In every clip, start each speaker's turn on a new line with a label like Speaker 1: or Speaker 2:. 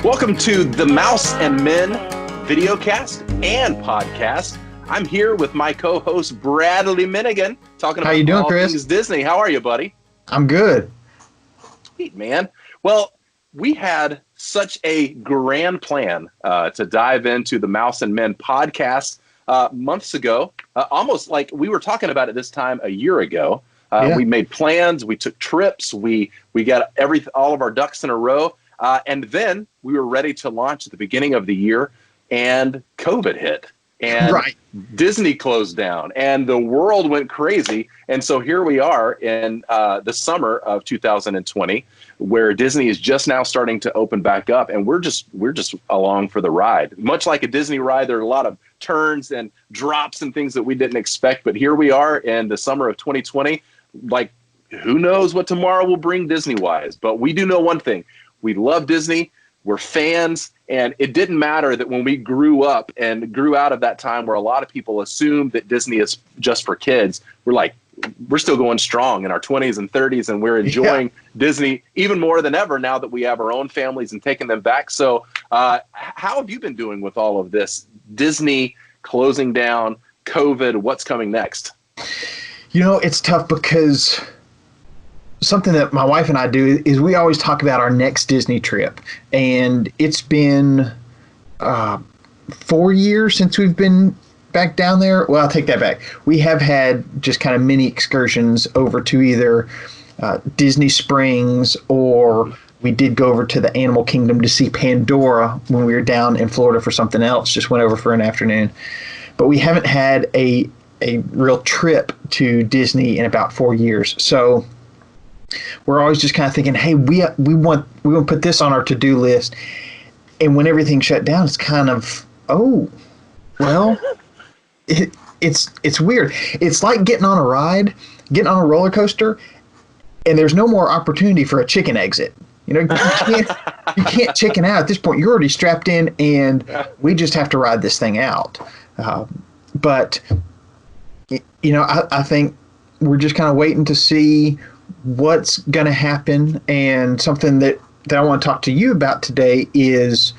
Speaker 1: Welcome to the Mouse and Men videocast and podcast. I'm here with my co-host Bradley Minigan, talking about
Speaker 2: How you doing,
Speaker 1: all
Speaker 2: Chris?
Speaker 1: things Disney. How are you, buddy?
Speaker 2: I'm good.
Speaker 1: Sweet, man. Well, we had such a grand plan to dive into the Mouse and Men podcast months ago, almost like we were talking about it this time a year ago.
Speaker 2: Yeah.
Speaker 1: We made plans, we took trips, we got all of our ducks in a row. And then we were ready to launch at the beginning of the year, and COVID hit, and
Speaker 2: Right.
Speaker 1: Disney closed down, and the world went crazy. And so here we are in the summer of 2020, where Disney is just now starting to open back up, and we're just along for the ride. Much like a Disney ride, there are a lot of turns and drops and things that we didn't expect. But here we are in the summer of 2020. Like, who knows what tomorrow will bring Disney-wise? But we do know one thing. We love Disney. We're fans. And it didn't matter that when we grew up and grew out of that time where a lot of people assumed that Disney is just for kids, we're still going strong in our 20s and 30s, and we're enjoying Disney even more than ever now that we have our own families and taking them back. So how have you been doing with all of this? Disney closing down, COVID, what's coming next?
Speaker 2: You know, it's tough because something that my wife and I do is we always talk about our next Disney trip. And it's been 4 years since we've been back down there. Well, I'll take that back. We have had just kind of mini excursions over to either Disney Springs, or we did go over to the Animal Kingdom to see Pandora when we were down in Florida for something else. Just went over for an afternoon. But we haven't had a real trip to Disney in about 4 years. So we're always just kind of thinking, hey, we want to put this on our to-do list. And when everything shut down, it's kind of, oh, well, it's weird. It's like getting on a roller coaster, and there's no more opportunity for a chicken exit. You know, you can't chicken out at this point. You're already strapped in, and we just have to ride this thing out. But you know, I think we're just kind of waiting to see what's going to happen. And something that I want to talk to you about today is,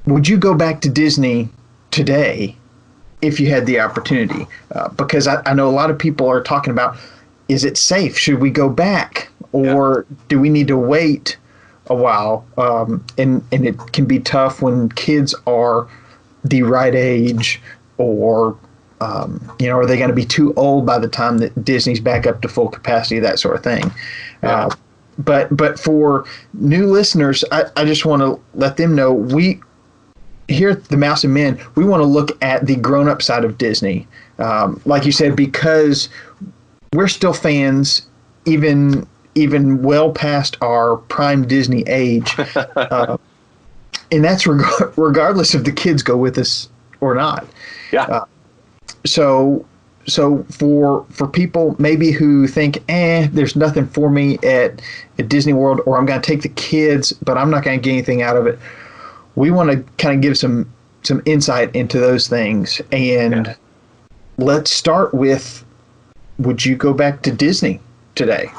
Speaker 2: would you go back to Disney today if you had the opportunity? Because I know a lot of people are talking about, is it safe? Should we go back? Or do we need to wait a while? And it can be tough when kids are the right age, or you know, are they going to be too old by the time that Disney's back up to full capacity, that sort of thing.
Speaker 1: Yeah.
Speaker 2: But for new listeners, I just want to let them know, we here at the Mouse and Men, we want to look at the grown-up side of Disney. Like you said, because we're still fans, even well past our prime Disney age. And that's regardless if the kids go with us or not.
Speaker 1: Yeah.
Speaker 2: So for people maybe who think, there's nothing for me at Disney World, or I'm going to take the kids, but I'm not going to get anything out of it, we want to kind of give some insight into those things. And let's start with, would you go back to Disney today?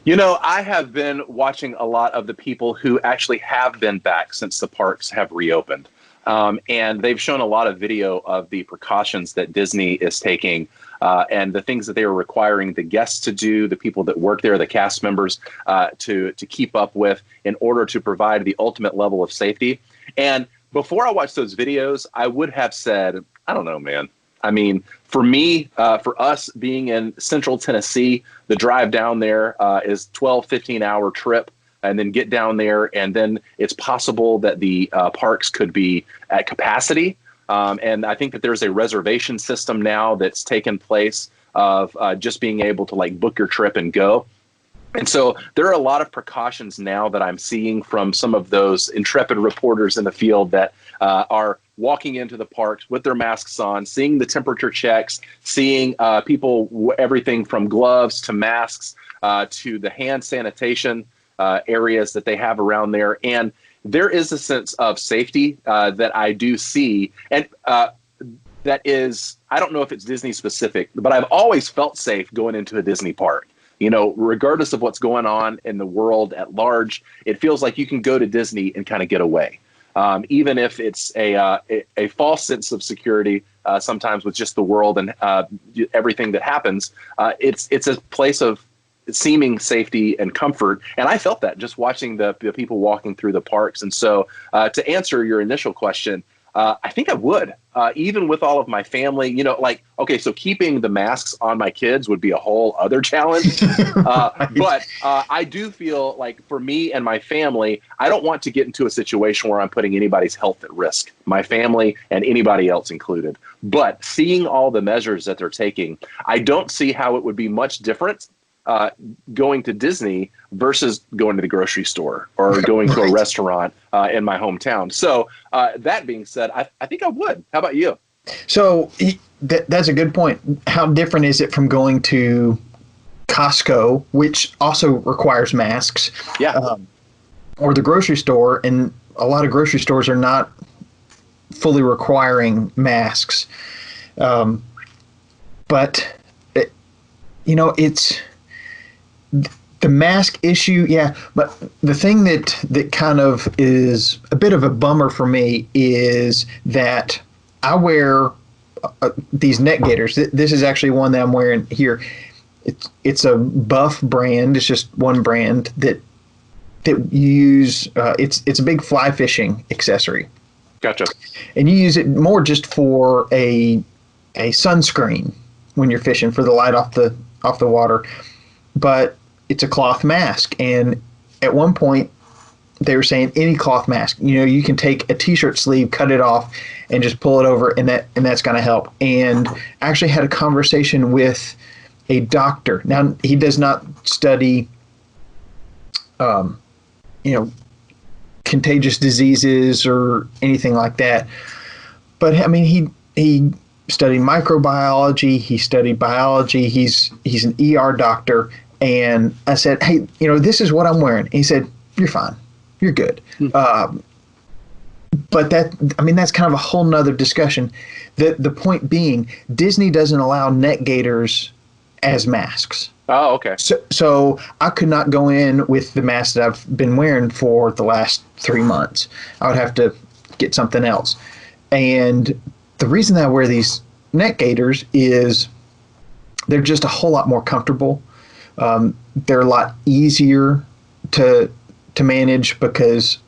Speaker 1: You know, I have been watching a lot of the people who actually have been back since the parks have reopened. And they've shown a lot of video of the precautions that Disney is taking, and the things that they are requiring the guests to do, the people that work there, the cast members, to keep up with in order to provide the ultimate level of safety. And before I watched those videos, I would have said, I don't know, man. I mean, for me, for us being in Central Tennessee, the drive down there is 12, 15-hour trip, and then get down there, and then it's possible that the parks could be at capacity. And I think that there's a reservation system now that's taken place of just being able to like book your trip and go. And so there are a lot of precautions now that I'm seeing from some of those intrepid reporters in the field that are walking into the parks with their masks on, seeing the temperature checks, seeing people, everything from gloves to masks to the hand sanitation areas that they have around there. And there is a sense of safety that I do see. And that is, I don't know if it's Disney specific, but I've always felt safe going into a Disney park. You know, regardless of what's going on in the world at large, it feels like you can go to Disney and kind of get away. Even if it's a false sense of security, sometimes with just the world and everything that happens, it's a place of seeming safety and comfort. And I felt that just watching the people walking through the parks. And so to answer your initial question, I think I would, even with all of my family, you know, like, okay, so keeping the masks on my kids would be a whole other challenge.
Speaker 2: Right.
Speaker 1: But I do feel like for me and my family, I don't want to get into a situation where I'm putting anybody's health at risk, my family and anybody else included. But seeing all the measures that they're taking, I don't see how it would be much different going to Disney versus going to the grocery store or going to a restaurant in my hometown. So that being said, I think I would. How about you?
Speaker 2: So that's a good point. How different is it from going to Costco, which also requires masks?
Speaker 1: Yeah.
Speaker 2: Or the grocery store, and a lot of grocery stores are not fully requiring masks. But it's the mask issue. Yeah. But the thing that kind of is a bit of a bummer for me is that I wear these neck gaiters. This is actually one that I'm wearing here. It's a Buff brand. It's just one brand that you use. It's a big fly fishing accessory.
Speaker 1: Gotcha.
Speaker 2: And you use it more just for a sunscreen when you're fishing, for the light off the water. But it's a cloth mask. And at one point they were saying any cloth mask, you can take a t-shirt sleeve, cut it off, and just pull it over, and that's going to help. And I actually had a conversation with a doctor. Now, he does not study, contagious diseases or anything like that. But I mean, he studied microbiology. He studied biology. He's an ER doctor. And I said, hey, this is what I'm wearing. And he said, you're fine. You're good. But that's kind of a whole nother discussion. The point being, Disney doesn't allow neck gaiters as masks.
Speaker 1: Oh, okay.
Speaker 2: So I could not go in with the mask that I've been wearing for the last 3 months. I would have to get something else. And the reason that I wear these neck gaiters is they're just a whole lot more comfortable. They're a lot easier to manage because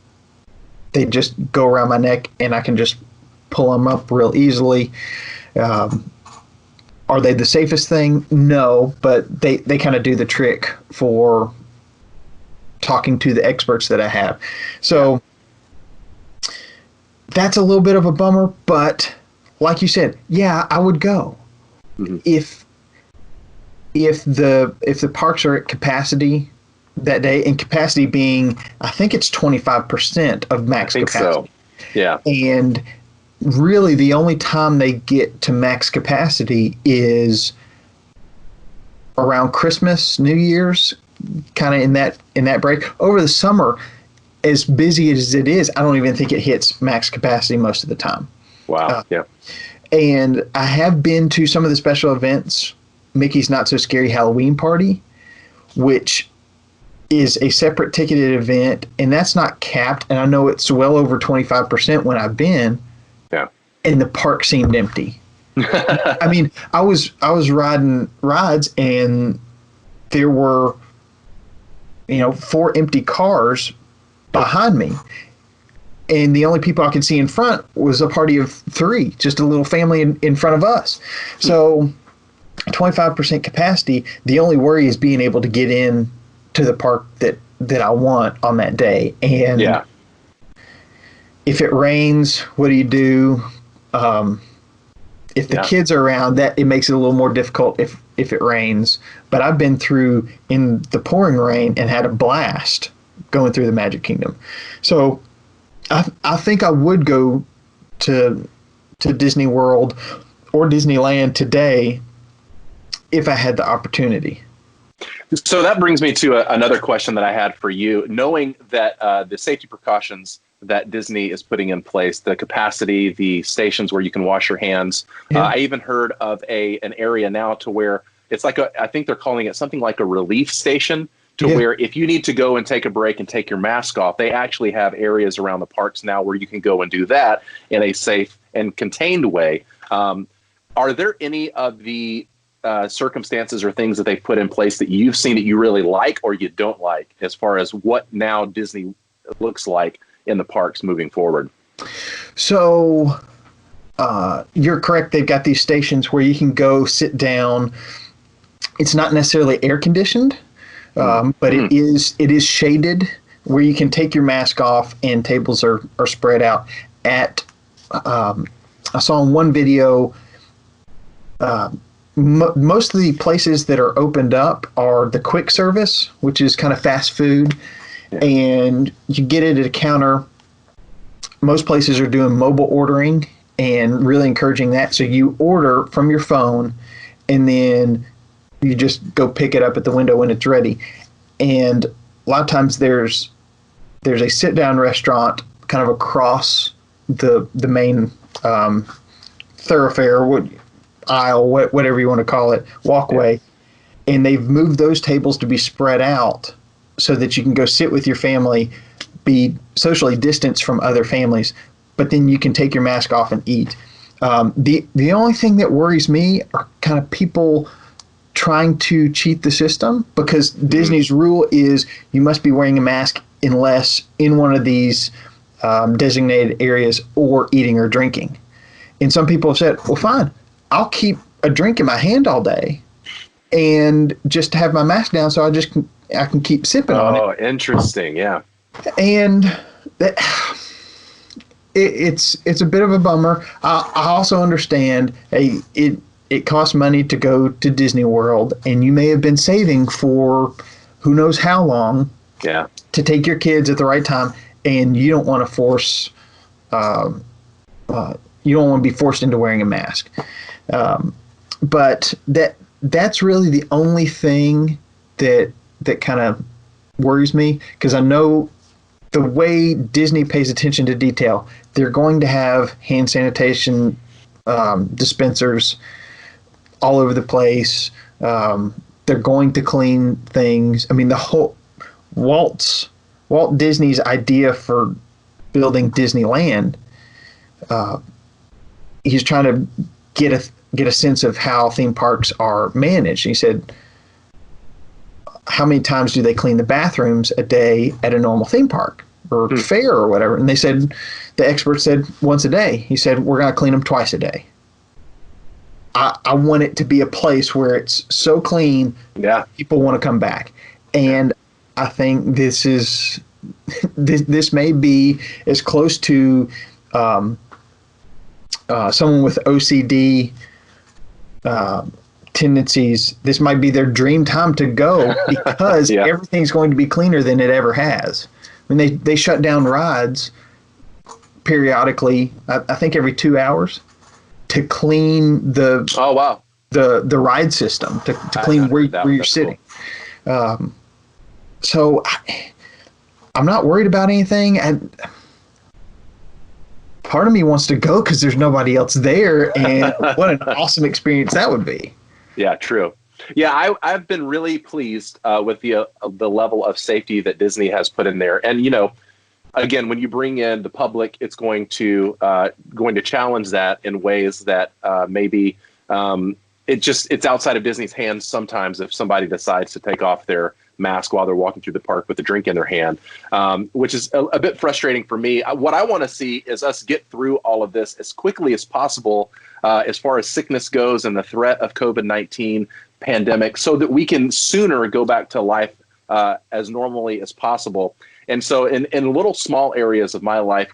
Speaker 2: they just go around my neck and I can just pull them up real easily. Are they the safest thing? No, but they kind of do the trick for talking to the experts that I have. So that's a little bit of a bummer, but like you said, yeah, I would go. Mm-hmm. If the parks are at capacity that day, and capacity being, I think it's 25% of max capacity.
Speaker 1: So. Yeah.
Speaker 2: And really the only time they get to max capacity is around Christmas, New Year's, kind of in that break. Over the summer, as busy as it is, I don't even think it hits max capacity most of the time.
Speaker 1: Wow. Yeah.
Speaker 2: And I have been to some of the special events, Mickey's Not So Scary Halloween Party, which is a separate ticketed event, and that's not capped. And I know it's well over 25% when I've been.
Speaker 1: Yeah.
Speaker 2: And the park seemed empty. I mean, I was riding rides, and there were, 4 empty cars behind me. And the only people I could see in front was a party of 3, just a little family in front of us. So 25% capacity, the only worry is being able to get in to the park that I want on that day. And if it rains, what do you do? If the kids are around, that it makes it a little more difficult if it rains. But I've been through in the pouring rain and had a blast going through the Magic Kingdom. So I think I would go to Disney World or Disneyland today if I had the opportunity.
Speaker 1: So that brings me to another question that I had for you. Knowing that the safety precautions that Disney is putting in place, the capacity, the stations where you can wash your hands.
Speaker 2: Yeah.
Speaker 1: I even heard of an area now to where it's like I think they're calling it something like a relief station, to
Speaker 2: Yeah.
Speaker 1: where if you need to go and take a break and take your mask off, they actually have areas around the parks now where you can go and do that in a safe and contained way. Are there any of the circumstances or things that they've put in place that you've seen that you really like or you don't like, as far as what now Disney looks like in the parks moving forward?
Speaker 2: So you're correct. They've got these stations where you can go sit down. It's not necessarily air conditioned, but it is shaded where you can take your mask off and tables are spread out. At I saw in one video, most of the places that are opened up are the quick service, which is kind of fast food, and you get it at a counter. Most places are doing mobile ordering and really encouraging that. So you order from your phone and then you just go pick it up at the window when it's ready. And a lot of times there's a sit down restaurant kind of across the main thoroughfare, aisle, whatever you want to call it, walkway. And they've moved those tables to be spread out so that you can go sit with your family, be socially distanced from other families, but then you can take your mask off and eat. The only thing that worries me are kind of people trying to cheat the system, because Disney's rule is you must be wearing a mask unless in one of these designated areas or eating or drinking. And some people have said, well, fine, I'll keep a drink in my hand all day and just have my mask down so I can keep sipping on it.
Speaker 1: Oh, interesting. Yeah.
Speaker 2: And that, it's a bit of a bummer. I also understand it costs money to go to Disney World, and you may have been saving for who knows how long to take your kids at the right time, and you don't want to force you don't want to be forced into wearing a mask. But that's really the only thing that kind of worries me, because I know the way Disney pays attention to detail, they're going to have hand sanitation dispensers all over the place. They're going to clean things. I mean, the whole Walt Disney's idea for building Disneyland, he's trying to get a sense of how theme parks are managed. He said, how many times do they clean the bathrooms a day at a normal theme park or fair or whatever? And the expert said once a day. He said, we're going to clean them twice a day. I want it to be a place where it's so clean, people want to come back. And I think this may be as close to someone with OCD tendencies. This might be their dream time to go, because everything's going to be cleaner than it ever has. I mean, they shut down rides periodically, I think every 2 hours, to clean the ride system, to clean where you're sitting. Cool. So I'm not worried about anything. And part of me wants to go because there's nobody else there, and what an awesome experience that would be.
Speaker 1: Yeah, true. Yeah, I've been really pleased with the level of safety that Disney has put in there. And, again, when you bring in the public, it's going to challenge that in ways that maybe it's outside of Disney's hands sometimes if somebody decides to take off their mask while they're walking through the park with a drink in their hand, which is a bit frustrating for me. What I want to see is us get through all of this as quickly as possible as far as sickness goes and the threat of COVID-19 pandemic, so that we can sooner go back to life as normally as possible. And so in little small areas of my life,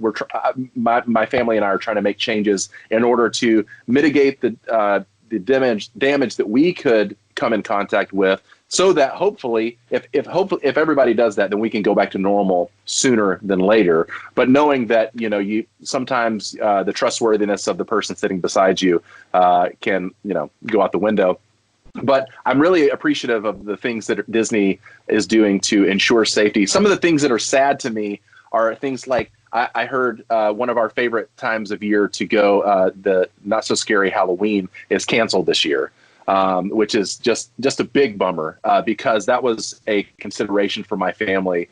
Speaker 1: my family and I are trying to make changes in order to mitigate the damage that we could come in contact with, so that hopefully if everybody does that, then we can go back to normal sooner than later. But knowing that, you sometimes the trustworthiness of the person sitting beside you can, go out the window. But I'm really appreciative of the things that Disney is doing to ensure safety. Some of the things that are sad to me are things like I heard one of our favorite times of year to go, the Not So Scary Halloween, is canceled this year, which is just a big bummer because that was a consideration for my family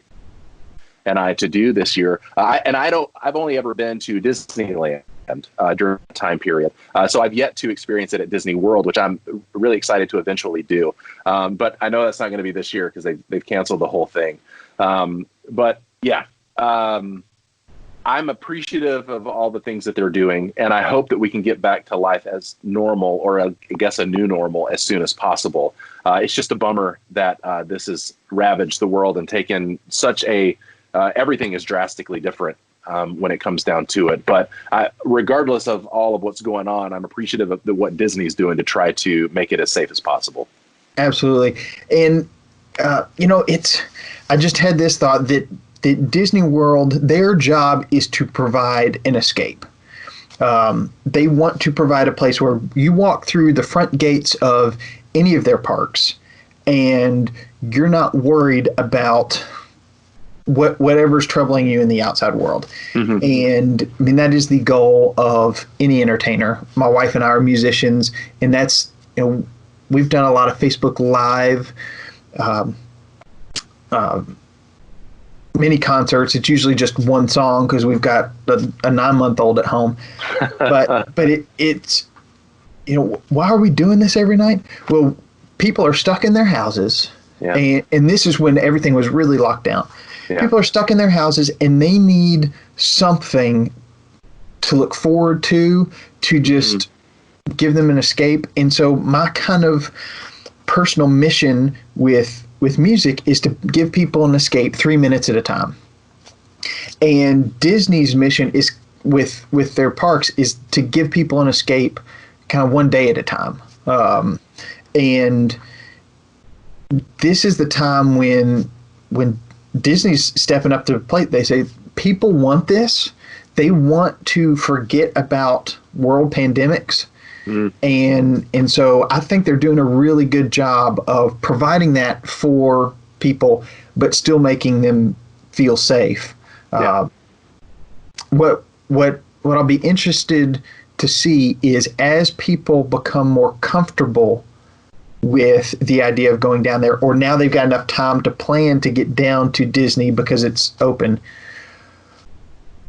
Speaker 1: and I to do this year. I've only ever been to Disneyland during the time period. So I've yet to experience it at Disney World, which I'm really excited to eventually do. But I know that's not going to be this year because they've canceled the whole thing. But yeah, I'm appreciative of all the things that they're doing, and I hope that we can get back to life as normal, or I guess a new normal, as soon as possible. It's just a bummer that this has ravaged the world and taken such a everything is drastically different when it comes down to it. But regardless of all of what's going on, I'm appreciative of what Disney's doing to try to make it as safe as possible.
Speaker 2: Absolutely. And, I just had this thought that Disney World, their job is to provide an escape. They want to provide a place where you walk through the front gates of any of their parks and you're not worried about whatever's troubling you in the outside world. Mm-hmm. And I mean, that is the goal of any entertainer. My wife and I are musicians, and that's, we've done a lot of Facebook Live, mini concerts. It's usually just one song because we've got a 9-month-old at home. But it's why are we doing this every night? Well, people are stuck in their houses, and this is when everything was really locked down. Yeah. People are stuck in their houses and they need something to look forward to just give them an escape. And so my kind of personal mission with music is to give people an escape 3 minutes at a time. And Disney's mission is with their parks is to give people an escape kind of one day at a time. And this is the time when Disney's stepping up to the plate. They say people want this. They want to forget about world pandemics. And so I think they're doing a really good job of providing that for people, but still making them feel safe. Yeah. What I'll be interested to see is as people become more comfortable with the idea of going down there, or now they've got enough time to plan to get down to Disney because it's open,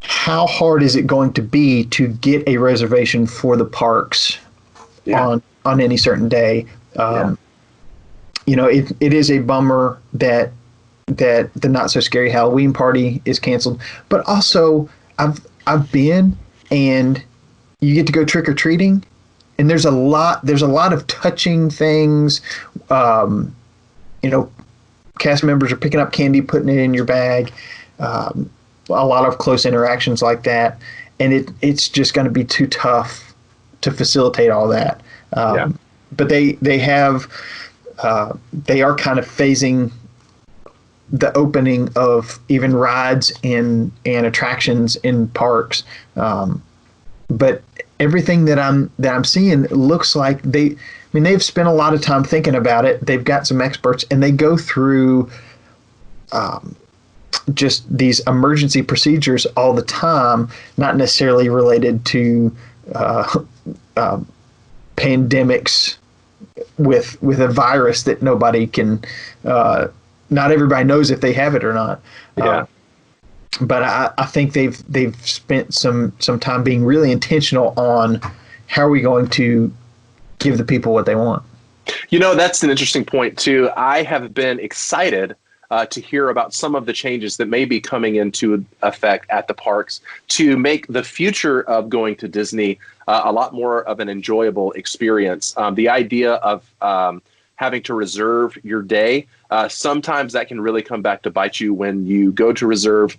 Speaker 2: how hard is it going to be to get a reservation for the parks on any certain day? It is a bummer that the Not So Scary Halloween party is canceled, but also I've been, and you get to go trick or treating. And there's a lot of touching things. Cast members are picking up candy, putting it in your bag. A lot of close interactions like that, and it's just going to be too tough to facilitate all that. But they are kind of phasing the opening of even rides and attractions in parks. But everything that I'm seeing looks like they've spent a lot of time thinking about it. They've got some experts, and they go through just these emergency procedures all the time, not necessarily related to pandemics with a virus that nobody can. Not everybody knows if they have it or not. But I think they've spent some time being really intentional on how are we going to give the people what they want.
Speaker 1: That's an interesting point too. I have been excited to hear about some of the changes that may be coming into effect at the parks to make the future of going to Disney a lot more of an enjoyable experience. The idea of having to reserve your day, sometimes that can really come back to bite you when you go to reserve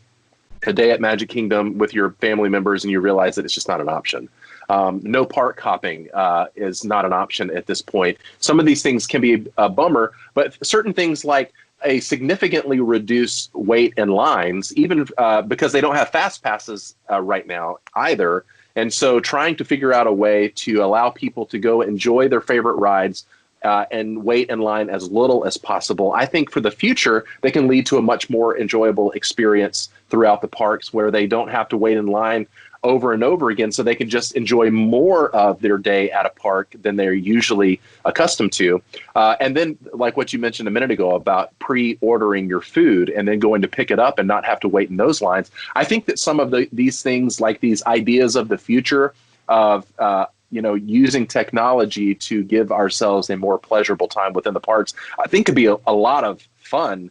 Speaker 1: a day at Magic Kingdom with your family members and you realize that it's just not an option. No park hopping is not an option at this point. Some of these things can be a bummer, but certain things like a significantly reduced wait in lines, even because they don't have fast passes right now either. And so trying to figure out a way to allow people to go enjoy their favorite rides and wait in line as little as possible. I think for the future, they can lead to a much more enjoyable experience throughout the parks where they don't have to wait in line over and over again, so they can just enjoy more of their day at a park than they're usually accustomed to. And then, like what you mentioned a minute ago about pre-ordering your food and then going to pick it up and not have to wait in those lines. I think that some of these things, like these ideas of the future of using technology to give ourselves a more pleasurable time within the parks, I think could be a lot of fun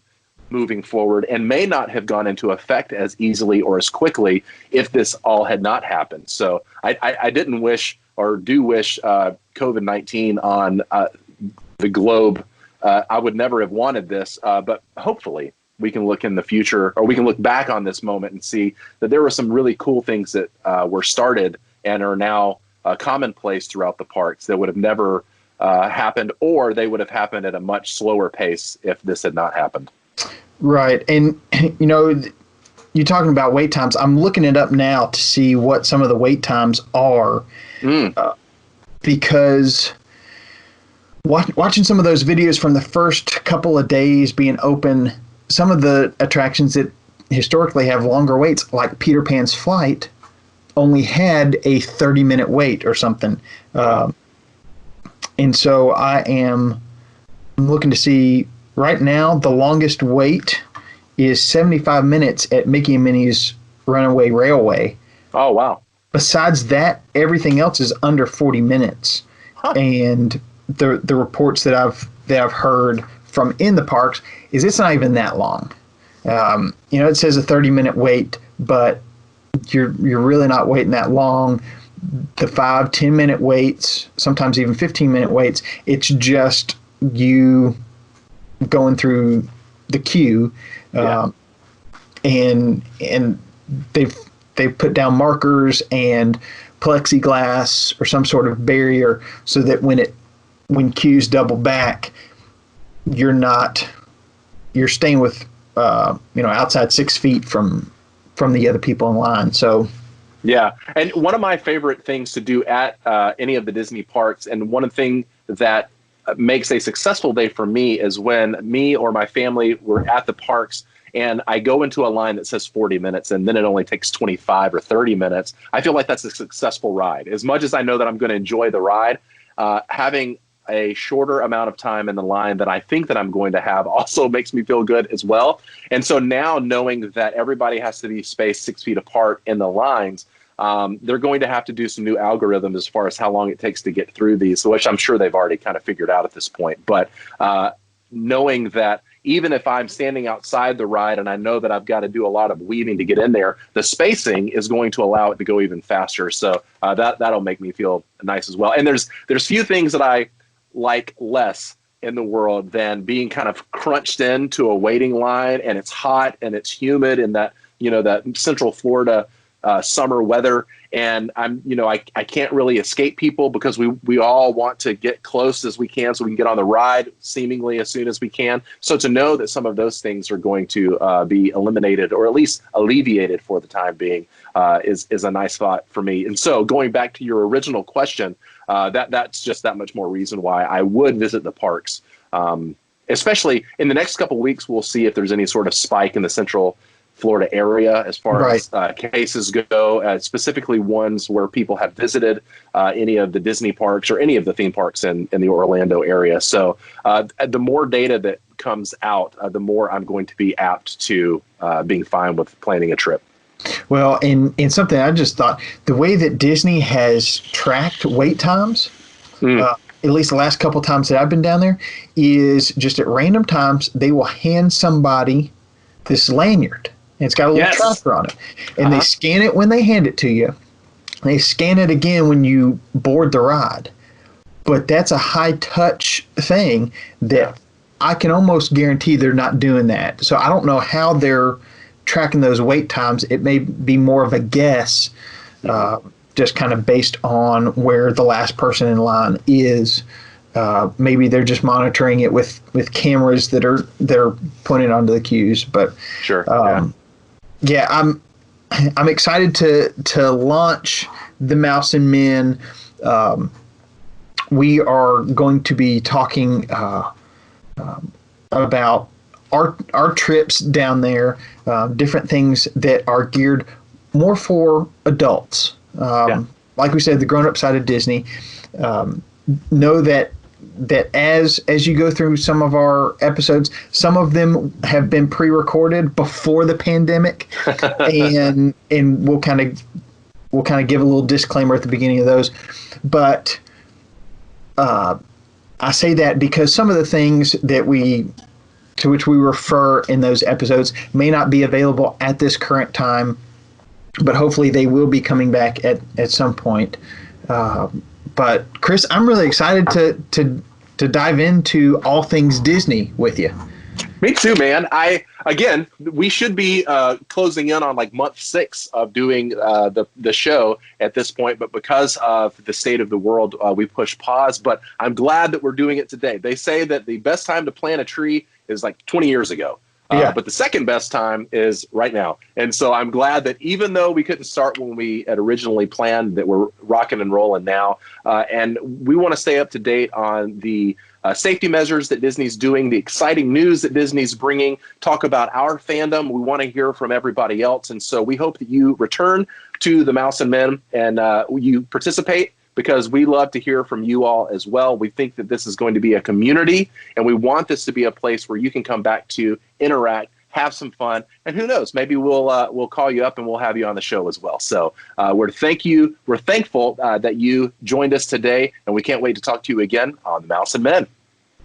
Speaker 1: moving forward, and may not have gone into effect as easily or as quickly if this all had not happened. So I didn't wish, or do wish, COVID-19 on the globe. I would never have wanted this, but hopefully we can look in the future, or we can look back on this moment and see that there were some really cool things that were started and are now commonplace throughout the parks that would have never happened, or they would have happened at a much slower pace if this had not happened.
Speaker 2: Right. And, you're talking about wait times. I'm looking it up now to see what some of the wait times are, because watching some of those videos from the first couple of days being open, some of the attractions that historically have longer waits, like Peter Pan's Flight, only had a 30-minute wait or something. And so I'm looking to see. Right now, the longest wait is 75 minutes at Mickey and Minnie's Runaway Railway.
Speaker 1: Oh, wow.
Speaker 2: Besides that, everything else is under 40 minutes. Huh. And the reports that I've heard from in the parks is it's not even that long. It says a 30-minute wait, but you're really not waiting that long. The 5-10-minute waits, sometimes even 15-minute waits, it's just you going through the queue, and they've put down markers and plexiglass or some sort of barrier so that when queues double back, you're staying with outside 6 feet from the other people in line. So
Speaker 1: yeah, and one of my favorite things to do at any of the Disney parks, and one of the things that makes a successful day for me, is when me or my family were at the parks and I go into a line that says 40 minutes and then it only takes 25 or 30 minutes. I feel like that's a successful ride. As much as I know that I'm going to enjoy the ride, having a shorter amount of time in the line that I think that I'm going to have also makes me feel good as well. And so now, knowing that everybody has to be spaced 6 feet apart in the lines, they're going to have to do some new algorithms as far as how long it takes to get through these, which I'm sure they've already kind of figured out at this point. But knowing that even if I'm standing outside the ride and I know that I've got to do a lot of weaving to get in there, the spacing is going to allow it to go even faster. So that'll make me feel nice as well. And there's few things that I like less in the world than being kind of crunched into a waiting line, and it's hot and it's humid in that Central Florida summer weather, and I can't really escape people because we all want to get close as we can so we can get on the ride seemingly as soon as we can. So to know that some of those things are going to be eliminated, or at least alleviated for the time being, is a nice thought for me. And so going back to your original question, that's just that much more reason why I would visit the parks. Especially in the next couple of weeks, we'll see if there's any sort of spike in the Central Florida area as far as cases go, specifically ones where people have visited any of the Disney parks or any of the theme parks in the Orlando area. So the more data that comes out, the more I'm going to be apt to being fine with planning a trip.
Speaker 2: Well, and something I just thought, the way that Disney has tracked wait times, at least the last couple times that I've been down there, is just at random times they will hand somebody this lanyard. And it's got a little tracker on it. And they scan it when they hand it to you. They scan it again when you board the ride. But that's a high-touch thing that I can almost guarantee they're not doing that. So I don't know how they're tracking those wait times. It may be more of a guess, just kind of based on where the last person in line is. Maybe they're just monitoring it with cameras that are pointed onto the queues. But
Speaker 1: sure,
Speaker 2: I'm excited to launch the Mouse and Men we are going to be talking about our trips down there, different things that are geared more for adults. Like we said, the grown-up side of Disney. Know that as you go through some of our episodes, some of them have been pre-recorded before the pandemic, and we'll kind of give a little disclaimer at the beginning of those. But I say that because some of the things to which we refer in those episodes may not be available at this current time, but hopefully they will be coming back at some point. But Chris, I'm really excited to dive into all things Disney with you.
Speaker 1: Me too, man. We should be closing in on like month 6 of doing the show at this point, but because of the state of the world, we pushed pause. But I'm glad that we're doing it today. They say that the best time to plant a tree is like 20 years ago. But the second best time is right now. And so I'm glad that even though we couldn't start when we had originally planned, that we're rocking and rolling now. And we want to stay up to date on the safety measures that Disney's doing, the exciting news that Disney's bringing, talk about our fandom. We want to hear from everybody else. And so we hope that you return to the Mouse and Men and you participate, because we love to hear from you all as well. We think that this is going to be a community, and we want this to be a place where you can come back to interact, have some fun, and who knows, maybe we'll call you up and we'll have you on the show as well. So we're thankful that you joined us today, and we can't wait to talk to you again on the Mouse and Men.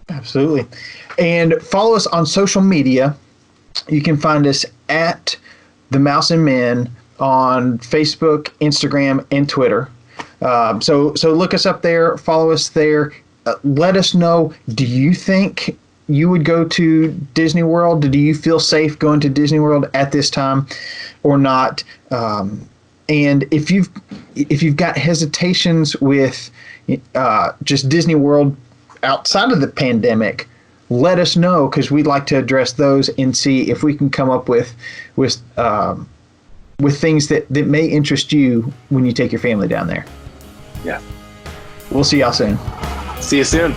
Speaker 2: Absolutely. And follow us on social media. You can find us at the Mouse and Men on Facebook, Instagram, and Twitter. So look us up there, follow us there. Let us know, do you think you would go to Disney World? Do you feel safe going to Disney World at this time or not? And if you've got hesitations with just Disney World outside of the pandemic, let us know, because we'd like to address those and see if we can come up with things that may interest you when you take your family down there.
Speaker 1: Yeah.
Speaker 2: We'll see y'all soon.
Speaker 1: See you soon.